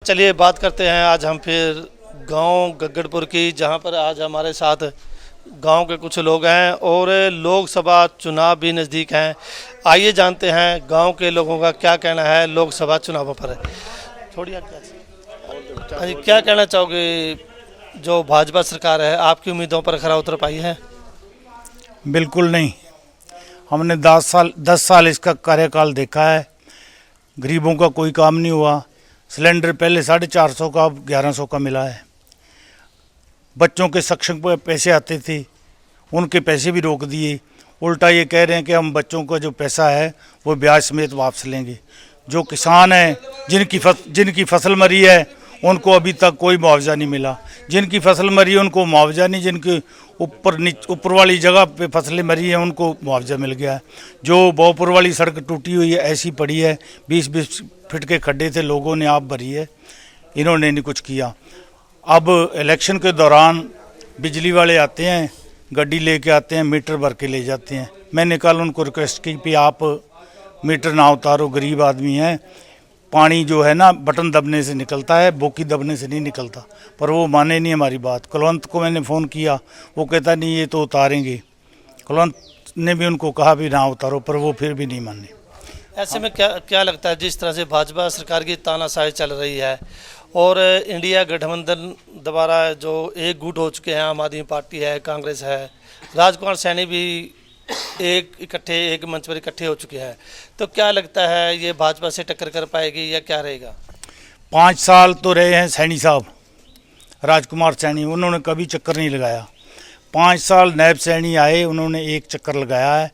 चलिए बात करते हैं आज हम फिर गांव गगड़पुर की, जहां पर आज हमारे साथ गांव के कुछ लोग हैं और लोकसभा चुनाव भी नज़दीक हैं। आइए जानते हैं गांव के लोगों का क्या कहना है लोकसभा चुनावों पर। थोड़ी हाँ जी, क्या कहना चाहोगे? जो भाजपा सरकार है आपकी उम्मीदों पर खरा उतर पाई है? बिल्कुल नहीं। हमने 10 साल इसका कार्यकाल देखा है। गरीबों का कोई काम नहीं हुआ। सिलेंडर पहले 450 का अब 1100 का मिला है। बच्चों के सक्षम पे पैसे आते थे, उनके पैसे भी रोक दिए। उल्टा ये कह रहे हैं कि हम बच्चों का जो पैसा है वो ब्याज समेत वापस लेंगे। जो किसान हैं जिनकी फसल मरी है उनको अभी तक कोई मुआवजा नहीं मिला। जिनकी फसल मरी है उनको मुआवजा नहीं, जिनके ऊपर वाली जगह पे फसलें मरी हैं उनको मुआवजा मिल गया है। जो बहुपुर वाली सड़क टूटी हुई है ऐसी पड़ी है, 20-20 फीट के खड्डे थे, लोगों ने आप भरी है, इन्होंने नहीं कुछ किया। अब इलेक्शन के दौरान बिजली वाले आते हैं, गाड़ी लेके आते हैं, मीटर भर के ले जाते हैं। मैंने कल उनको रिक्वेस्ट की कि आप मीटर ना उतारो, गरीब आदमी हैं। पानी जो है ना बटन दबने से निकलता है, बोकी दबने से नहीं निकलता। पर वो माने नहीं हमारी बात। कुलवंत को मैंने फ़ोन किया, वो कहता नहीं ये तो उतारेंगे। कुलवंत ने भी उनको कहा भी ना उतारो, पर वो फिर भी नहीं माने। ऐसे में क्या लगता है, जिस तरह से भाजपा सरकार की तानाशाही चल रही है और इंडिया गठबंधन दोबारा जो एक गुट हो चुके हैं, आम आदमी पार्टी है, कांग्रेस है, राजकुमार सैनी भी एक मंच पर इकट्ठे हो चुके हैं, तो क्या लगता है ये भाजपा से टक्कर कर पाएगी या क्या रहेगा? 5 साल तो रहे हैं सैनी साहब, राजकुमार सैनी, उन्होंने कभी चक्कर नहीं लगाया। 5 साल नैब सैनी आए, उन्होंने एक चक्कर लगाया है,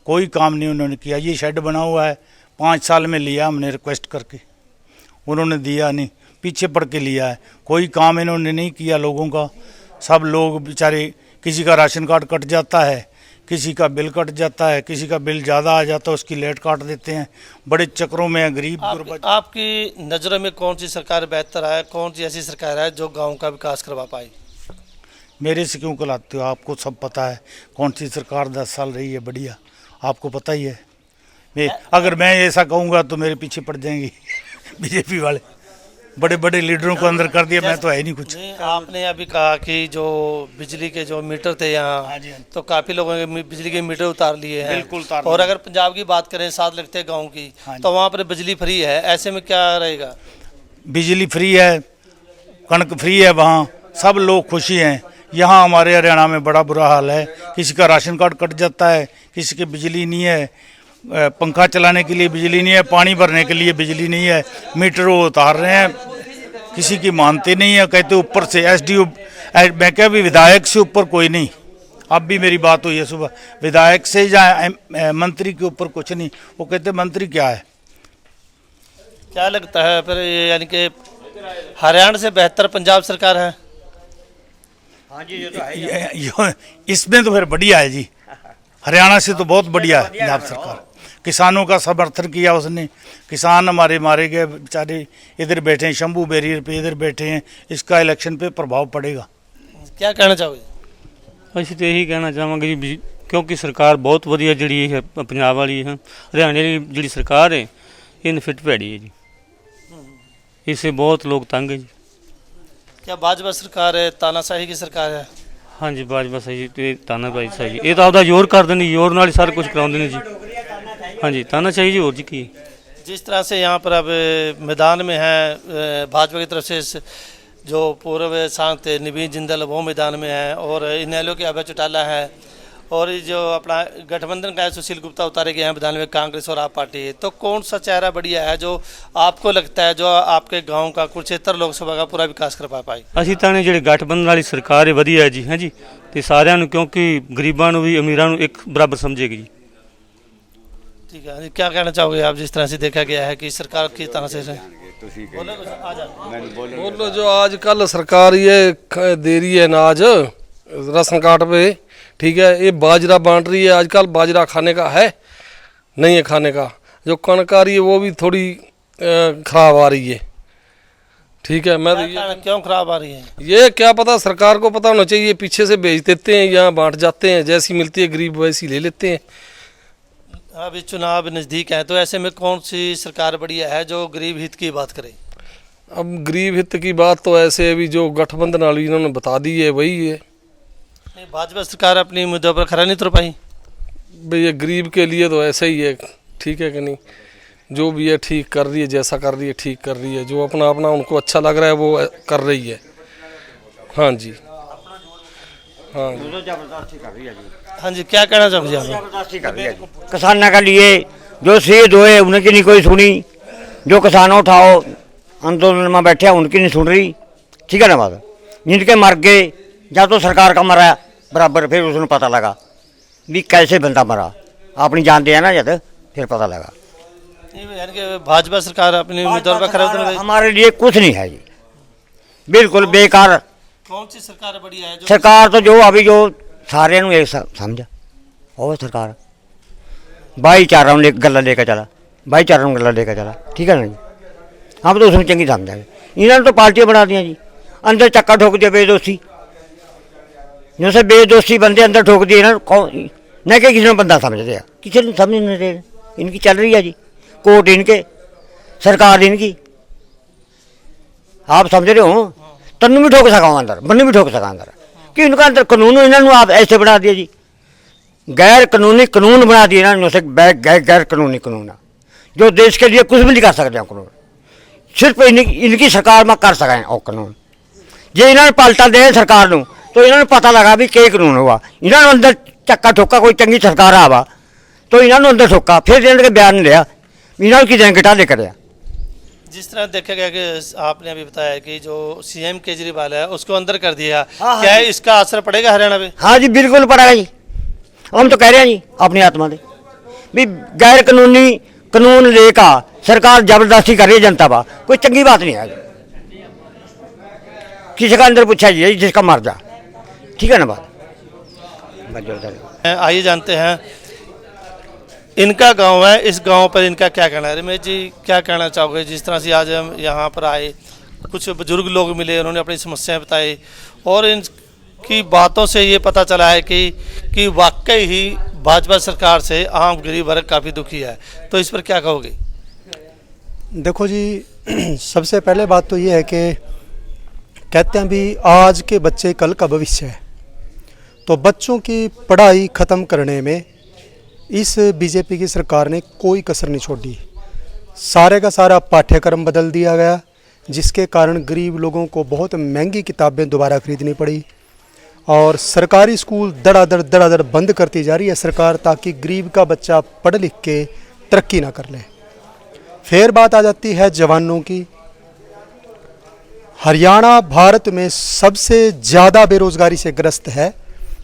कोई काम नहीं उन्होंने किया। ये शेड बना हुआ है, 5 साल में लिया हमने रिक्वेस्ट करके, उन्होंने दिया नहीं, पीछे पड़ के लिया है। कोई काम इन्होंने नहीं किया लोगों का। सब लोग बेचारे, किसी का राशन कार्ड कट जाता है, किसी का बिल कट जाता है, किसी का बिल ज़्यादा आ जाता है उसकी लेट काट देते हैं। बड़े चक्रों में गरीब आपकी नज़रों में कौन सी सरकार बेहतर है? कौन सी ऐसी सरकार है जो गाँव का विकास करवा पाई? मेरे से क्यों कहलाते हो? आपको सब पता है कौन सी सरकार 10 साल रही है बढ़िया, आपको पता ही है। अगर मैं ऐसा कहूँगा तो मेरे पीछे पड़ जाएंगे बीजेपी वाले। बड़े बड़े लीडरों को अंदर कर दिया, मैं तो है नहीं कुछ। आपने अभी कहा कि जो बिजली के जो मीटर थे यहाँ, तो काफ़ी लोगों के बिजली के मीटर उतार लिए हैं। बिल्कुल उतार। और अगर पंजाब की बात करें, 7 लगते गाँव की, तो वहाँ पर बिजली फ्री है। ऐसे में क्या रहेगा? बिजली फ्री है, कणक फ्री है, वहाँ सब लोग खुशी हैं। यहाँ हमारे हरियाणा में बड़ा बुरा हाल है। किसी का राशन कार्ड कट जाता है, किसी की बिजली नहीं है, पंखा चलाने के लिए बिजली नहीं है, पानी भरने के लिए बिजली नहीं है, मीटर वो उतार रहे हैं, किसी की मानते नहीं है। कहते ऊपर से एसडीओ, मैं क्या भी विधायक से ऊपर कोई नहीं। अब भी मेरी बात हुई है सुबह, विधायक से या मंत्री के ऊपर कुछ नहीं। वो कहते मंत्री क्या है? क्या लगता है फिर, यानी कि हरियाणा से बेहतर पंजाब सरकार है? हाँ जी, ये तो है। इसमें तो फिर बढ़िया है जी, हरियाणा से तो बहुत बढ़िया है पंजाब सरकार। किसानों का समर्थन किया उसने, किसान हमारे मारे गए बेचारे, इधर बैठे हैं, शंभू बैरियर पे इधर बैठे हैं। इसका इलेक्शन पे प्रभाव पड़ेगा। क्या कहना चाहोगे? ਅਸੀਂ तो यही कहना चाहांगे जी, क्योंकि सरकार बहुत वधिया जी है पंजाब वाली है। हरियाणा की जी सरकार है इन फिट भैड़ी है जी, इससे बहुत लोग तंग है जी। क्या भाजपा सरकार है तानाशाही की सरकार है? हाँ जी, भाजपा सही तो तानाशाही सही, ये तो आपका जोर कर देनी, जोर नाल ही सारा कुछ कराते जी। हाँ जी, तानाशाही जी और जी की। जिस तरह से यहाँ पर अब मैदान में है भाजपा की तरफ से जो पूर्व सांसद थे नवीन जिंदल, वो मैदान में है, और इनेलो के अभय चौटाला है, और जो अपना गठबंधन का है सुशील गुप्ता उतारे गए हैं मैदान में, कांग्रेस और आप पार्टी है। तो कौन सा चेहरा बढ़िया है जो आपको लगता है जो आपके गांव का कुरुक्षेत्र लोकसभा का पूरा विकास कर पाई? ਅਸੀਂ ਤਾਂ ਨੇ ਜਿਹੜੇ गठबंधन वाली सरकार है वधिया है जी। हाँ जी, ਤੇ ਸਾਰਿਆਂ ਨੂੰ, क्योंकि गरीबां ਨੂੰ भी अमीरां ਨੂੰ एक बराबर समझेगी जी। ठीक है, क्या कहना चाहोगे आप, जिस तरह से देखा गया है कि सरकार की तरह से बोलो जो आजकल सरकार ये दे रही है अनाज राशन कार्ड पे, ठीक है, ये बाजरा बांट रही है। आजकल बाजरा खाने का है नहीं है खाने का। जो कणक आ रही है वो भी थोड़ी खराब आ रही है, ठीक है। मैं क्यों खराब आ रही है ये क्या पता, सरकार को पता होना चाहिए। पीछे से भेज देते हैं, यहाँ बांट जाते हैं, जैसी मिलती है गरीब वैसी ले लेते हैं। अभी चुनाव नज़दीक है, तो ऐसे में कौन सी सरकार बढ़िया है जो गरीब हित की बात करे? अब गरीब हित की बात तो ऐसे अभी जो गठबंधन वाली इन्होंने बता दी है वही है। नहीं, भाजपा सरकार अपनी मुद्दों पर खरा नहीं उतर पाई। भाई ये गरीब के लिए तो ऐसा ही है, ठीक है कि नहीं। जो भी है ठीक कर रही है, जैसा कर रही है ठीक कर रही है, जो अपना अपना उनको अच्छा लग रहा है वो कर रही है। हाँ जी, हाँ जी। जबरदस्ती कर रही है जी, हाँ जी, क्या कहना चाहोगे आप? जबरदस्ती कर रही है जी। किसानों के लिए जो शहीद हुए उनकी नहीं कोई सुनी, जो किसानों उठाओ आंदोलन में बैठे उनकी नहीं सुन रही, ठीक है ना बात। जिनके मर गए या तो सरकार का मरा बराबर, फिर उसने पता लगा भी कैसे बंदा मरा, अपनी जान दिया ना जब फिर पता लगा। यानी कि भाजपा सरकार अपनी उम्मीदवार पर खरा उतर गई। हमारे लिए कुछ नहीं है जी, बिल्कुल बेकार। कौन सी सरकार बढ़िया है? जो सरकार तो जो अभी जो सारे एक समझा और सरकार भाईचारा गला लेकर चला, भाईचारा गला लेकर चला, ठीक है ना जी। हम तो उसमें चंगी समझा इन्होंने तो पार्टियां बना दिया जी, अंदर चक्का ठोक दिया बेदोषी, जैसे बेदोषी बंदे अंदर ठोक दिए ना, न कि किसी ने बंदा समझ दिया, किसी ने समझ नहीं रहे। इनकी चल रही है जी, कोर्ट इनके, सरकार इनकी, आप समझ रहे हो। तन्नू भी ठोक सका अंदर, बन्नू भी ठोक सका अंदर, कि इनका अंदर कानून इन्होंने आप ऐसे बना दिया जी, गैर कानूनी कानून बना दिए ना इन्होंने, गैर कानूनी कानून जो देश के लिए कुछ भी नहीं कर सकते हैं कानून, सिर्फ इनकी सरकार में कर सकें और कानून। जे इन्होंने पलटा दे सरकार को तो इन्होंने पता लगा भी के कानून हुआ, इन्होंने अंदर चक्का ठोका, कोई चंगी सरकार आवा तो इन्होंने अंदर ठोका, फिर इन्होंने बयान लिया, इन्होंने की घटा लेकर आया। जिस तरह देखा गया कि आपने अभी बताया कि जो सीएम केजरीवाल है उसको अंदर कर दिया, हाँ, क्या इसका असर पड़ेगा हरियाणा पे? हाँ जी बिल्कुल पड़ेगा जी, हम तो कह रहे हैं जी अपनी आत्मा दे भी गैर कानूनी कानून लेकर सरकार जबरदस्ती कर रही है जनता पर, कोई चंगी बात नहीं है। किसी का अंदर पूछा जी जिसका मर जा, ठीक है ना बात। आइए जानते हैं, इनका गांव है, इस गांव पर इनका क्या कहना है? रमेश जी, क्या कहना चाहोगे? जिस तरह से आज हम यहाँ पर आए, कुछ बुजुर्ग लोग मिले, उन्होंने अपनी समस्याएं बताई और इनकी बातों से ये पता चला है कि वाकई ही भाजपा सरकार से आम गरीब वर्ग काफ़ी दुखी है, तो इस पर क्या कहोगे? देखो जी, सबसे पहले बात तो ये है कि कहते हैं भी आज के बच्चे कल का भविष्य है, तो बच्चों की पढ़ाई ख़त्म करने में इस बीजेपी की सरकार ने कोई कसर नहीं छोड़ी। सारे का सारा पाठ्यक्रम बदल दिया गया, जिसके कारण गरीब लोगों को बहुत महंगी किताबें दोबारा खरीदनी पड़ी और सरकारी स्कूल धड़ाधड़ बंद करती जा रही है सरकार, ताकि गरीब का बच्चा पढ़ लिख के तरक्की ना कर ले। फिर बात आ जाती है जवानों की। हरियाणा भारत में सबसे ज़्यादा बेरोजगारी से ग्रस्त है,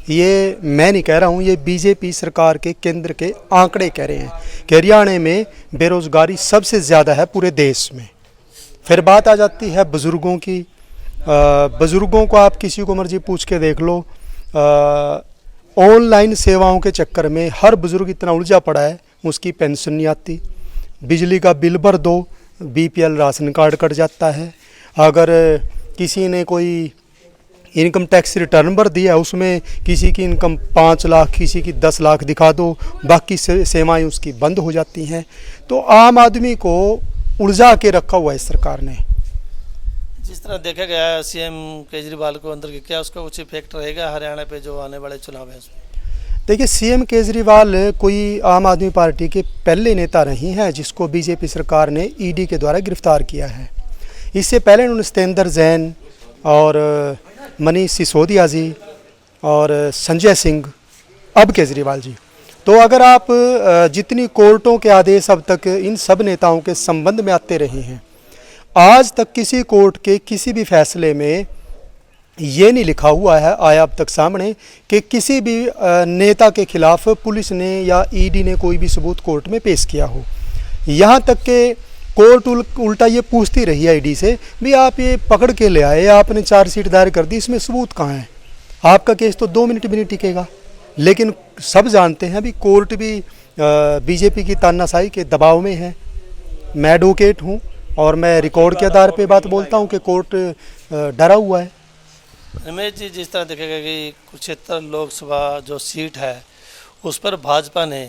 ये मैं नहीं कह रहा हूँ, ये बीजेपी सरकार के केंद्र के आंकड़े कह रहे हैं कि हरियाणा में बेरोजगारी सबसे ज़्यादा है पूरे देश में। फिर बात आ जाती है बुज़ुर्गों की। बुज़ुर्गों को आप किसी को मर्जी पूछ के देख लो, ऑनलाइन सेवाओं के चक्कर में हर बुज़ुर्ग इतना उलझा पड़ा है, उसकी पेंशन नहीं आती, बिजली का बिल भर दो बीपीएल राशन कार्ड कट जाता है, अगर किसी ने कोई इनकम टैक्स रिटर्न भर दिया उसमें किसी की इनकम 5 लाख किसी की 10 लाख दिखा दो, बाकी सेवाएं उसकी बंद हो जाती हैं। तो आम आदमी को उलझा के रखा हुआ है सरकार ने। जिस तरह देखा गया है सीएम केजरीवाल को अंदर के, क्या उसका कुछ इफेक्ट रहेगा हरियाणा पे जो आने वाले चुनाव है उसमें? देखिए, सीएम केजरीवाल कोई आम आदमी पार्टी के पहले नेता नहीं है जिसको बीजेपी सरकार ने ईडी के द्वारा गिरफ्तार किया है। इससे पहले उन्होंने सत्येंद्र जैन और मनीष सिसोदिया जी और संजय सिंह, अब केजरीवाल जी। तो अगर आप जितनी कोर्टों के आदेश अब तक इन सब नेताओं के संबंध में आते रहे हैं, आज तक किसी कोर्ट के किसी भी फैसले में ये नहीं लिखा हुआ है आया अब तक सामने कि किसी भी नेता के खिलाफ पुलिस ने या ईडी ने कोई भी सबूत कोर्ट में पेश किया हो। यहाँ तक कि कोर्ट उल्टा ये पूछती रही है ईडी से भी आप ये पकड़ के ले आए, आपने चार्जशीट दायर कर दी, इसमें सबूत कहाँ है? आपका केस तो 2 मिनट भी नहीं टिकेगा। लेकिन सब जानते हैं भी कोर्ट भी बीजेपी की तानाशाही के दबाव में है। मैं एडवोकेट हूँ और मैं रिकॉर्ड के आधार पे बात बोलता हूँ कि कोर्ट डरा हुआ है। रमेश जी, जिस तरह देखेगा कि कुरुक्षेत्र लोकसभा जो सीट है उस पर भाजपा ने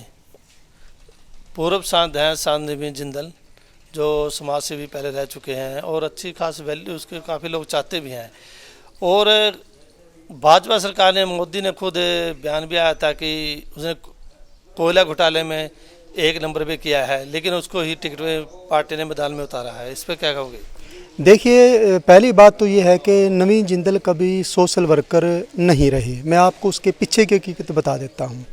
पूर्व सांसद हैं शांति जिंदल जो समाज सेवी पहले रह चुके हैं और अच्छी खास वैल्यू उसके काफ़ी लोग चाहते भी हैं। और भाजपा सरकार ने, मोदी ने खुद बयान भी आया था कि उसने कोयला घोटाले में 1 नंबर पे किया है, लेकिन उसको ही टिकट में पार्टी ने मैदान में उतारा है। इस पर क्या कहोगे? देखिए, पहली बात तो ये है कि नवीन जिंदल कभी सोशल वर्कर नहीं रहे। मैं आपको उसके पीछे की हकीकत बता देता हूँ।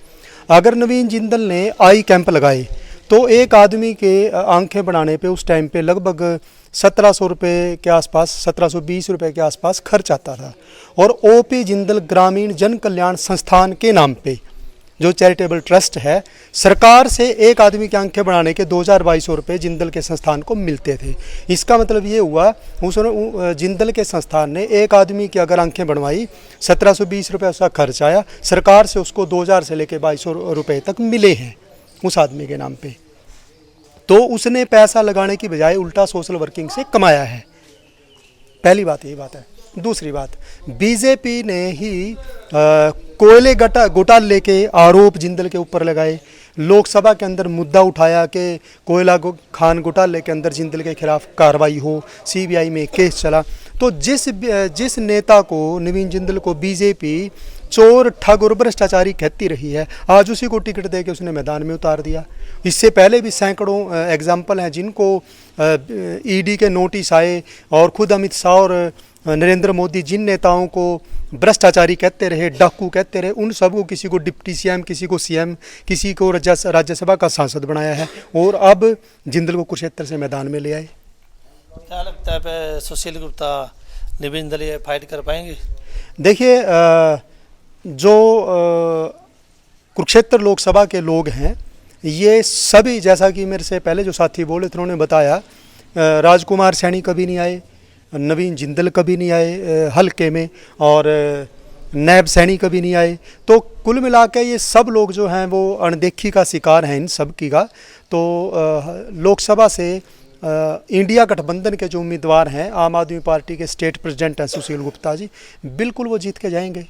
अगर नवीन जिंदल ने आई कैंप लगाए तो एक आदमी के आंखें बनाने पे उस टाइम पे लगभग 1700 रुपये के आसपास, 1720 रुपये के आसपास खर्च आता था। और ओपी जिंदल ग्रामीण जन कल्याण संस्थान के नाम पे जो चैरिटेबल ट्रस्ट है, सरकार से एक आदमी की आंखें बनाने के 2200 रुपये जिंदल के संस्थान को मिलते थे। इसका मतलब ये हुआ उसने जिंदल के संस्थान ने एक आदमी की अगर आंखें बनवाई, 1720 रुपये उसका खर्च आया, सरकार से उसको 2000 से लेकर 2200 रुपये तक मिले हैं उस आदमी के नाम पे। तो उसने पैसा लगाने की बजाय उल्टा सोशल वर्किंग से कमाया है। पहली बात यही बात है। दूसरी बात, बीजेपी ने ही कोयले घोटाले के आरोप जिंदल के ऊपर लगाए। लोकसभा के अंदर मुद्दा उठाया कि कोयला खान घोटाले के अंदर जिंदल के खिलाफ कार्रवाई हो, सीबीआई में केस चला। तो जिस नेता को, नवीन जिंदल को बीजेपी चोर, ठग और भ्रष्टाचारी कहती रही है, आज उसी को टिकट दे के उसने मैदान में उतार दिया। इससे पहले भी सैकड़ों एग्जाम्पल हैं जिनको ईडी के नोटिस आए और खुद अमित शाह और नरेंद्र मोदी जिन नेताओं को भ्रष्टाचारी कहते रहे, डाकू कहते रहे, उन सबको किसी को डिप्टी सीएम, किसी को सीएम, किसी को राज्यसभा का सांसद बनाया है और अब जिंदल को कुरुक्षेत्र से मैदान में ले आए। क्या लगता है पे सुशील गुप्ता, नवीन जिंदल ये फाइट कर पाएंगे? देखिए, जो कुरुक्षेत्र लोकसभा के लोग हैं, ये सभी, जैसा कि मेरे से पहले जो साथी बोले थे उन्होंने बताया, राजकुमार सैनी कभी नहीं आए, नवीन जिंदल कभी नहीं आए हल्के में, और नैब सैनी कभी नहीं आए। तो कुल मिला के ये सब लोग जो हैं वो अनदेखी का शिकार हैं इन सब की का। तो लोकसभा से इंडिया गठबंधन के जो उम्मीदवार हैं, आम आदमी पार्टी के स्टेट प्रेसिडेंट हैं सुशील गुप्ता जी, बिल्कुल वो जीत के जाएंगे।